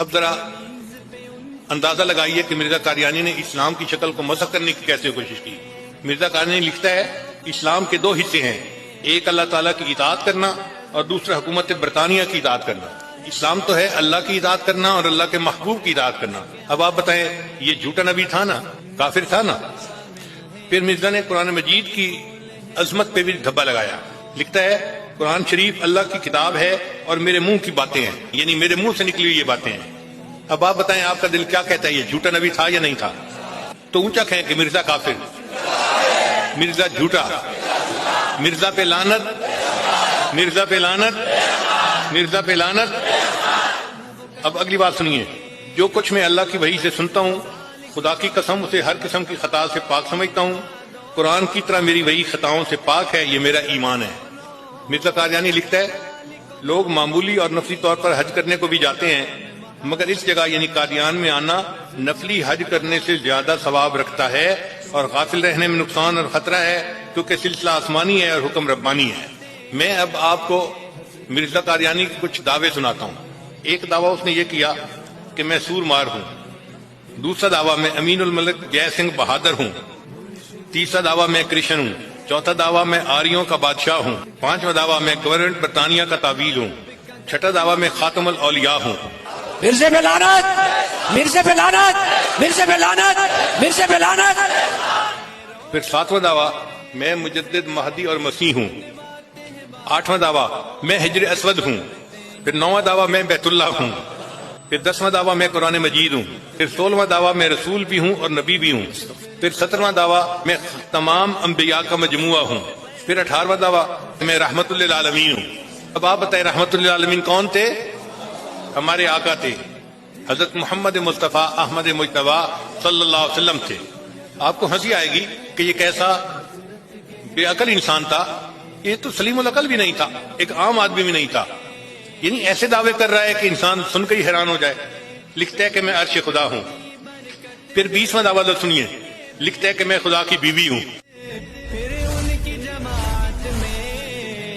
اب ذرا اندازہ لگائیے کہ مرزا قادیانی نے اسلام کی شکل کو مسخ کرنے کی کیسے کوشش کی۔ مرزا قادیانی لکھتا ہے اسلام کے دو حصے ہیں، ایک اللہ تعالیٰ کی اطاعت کرنا اور دوسرا حکومت برطانیہ کی اطاعت کرنا۔ اسلام تو ہے اللہ کی اطاعت کرنا اور اللہ کے محبوب کی اطاعت کرنا۔ اب آپ بتائیں یہ جھوٹا نبی تھا نا، کافر تھا نا۔ پھر مرزا نے قرآن مجید کی عظمت پہ بھی دھبا لگایا، لکھتا ہے قرآن شریف اللہ کی کتاب ہے اور میرے منہ کی باتیں ہیں، یعنی میرے منہ سے نکلی ہوئی یہ باتیں ہیں۔ اب آپ بتائیں آپ کا دل کیا کہتا ہے، یہ جھوٹا نبی تھا یا نہیں تھا؟ تو اونچا کہیں کہ مرزا کافر، مرزا جھوٹا، مرزا پہ لعنت، مرزا پہ لعنت، مرزا پہ لعنت۔ اب اگلی بات سنیے، جو کچھ میں اللہ کی وحی سے سنتا ہوں خدا کی قسم اسے ہر قسم کی خطا سے پاک سمجھتا ہوں۔ قرآن کی طرح میری وحی خطاؤں سے پاک ہے، یہ میرا ایمان ہے۔ مرزا قادیانی لکھتا ہے لوگ معمولی اور نفلی طور پر حج کرنے کو بھی جاتے ہیں، مگر اس جگہ یعنی قادیان میں آنا نفلی حج کرنے سے زیادہ ثواب رکھتا ہے اور غافل رہنے میں نقصان اور خطرہ ہے، کیونکہ سلسلہ آسمانی ہے اور حکم ربانی ہے۔ میں اب آپ کو مرزا قادیانی کے کچھ دعوے سناتا ہوں۔ ایک دعویٰ اس نے یہ کیا کہ میں سور مار ہوں، دوسرا دعویٰ میں امین الملک جے سنگھ بہادر ہوں، تیسرا دعویٰ میں کرشن ہوں، چوتھا دعویٰ میں آریوں کا بادشاہ ہوں، پانچواں دعویٰ میں گورنمنٹ برطانیہ کا تعویل ہوں، چھٹا دعویٰ میں خاتم الاولیاء ہوں۔ مرزے پہ لعنت، مرزے پہ لعنت، مرزے پہ لعنت، مرزے پہ لعنت۔ پھر ساتواں دعویٰ میں مجدد مہدی اور مسیح ہوں، آٹھواں دعویٰ میں حجر اسود ہوں، پھر نواں دعویٰ میں بیت اللہ ہوں، پھر 10واں دعویٰ میں قرآن مجید ہوں، پھر 16واں دعویٰ میں رسول بھی ہوں اور نبی بھی ہوں، پھر 17واں دعویٰ میں تمام انبیاء کا مجموعہ ہوں، پھر 18واں دعویٰ میں رحمت للعالمین ہوں۔ اب آپ بتائیں رحمت للعالمین کون تھے؟ ہمارے آقا تھے، حضرت محمد مصطفیٰ احمد مجتبی صلی اللہ علیہ وسلم تھے۔ آپ کو ہنسی آئے گی کہ یہ کیسا بے عقل انسان تھا، یہ تو سلیم العقل بھی نہیں تھا، ایک عام آدمی بھی نہیں تھا، یعنی ایسے دعوے کر رہا ہے کہ انسان سن کے ہی حیران ہو جائے۔ لکھتا ہے کہ میں عرش خدا ہوں۔ پھر 20واں دعویٰ سنیے، لکھتا ہے کہ میں خدا کی بیوی ہوں۔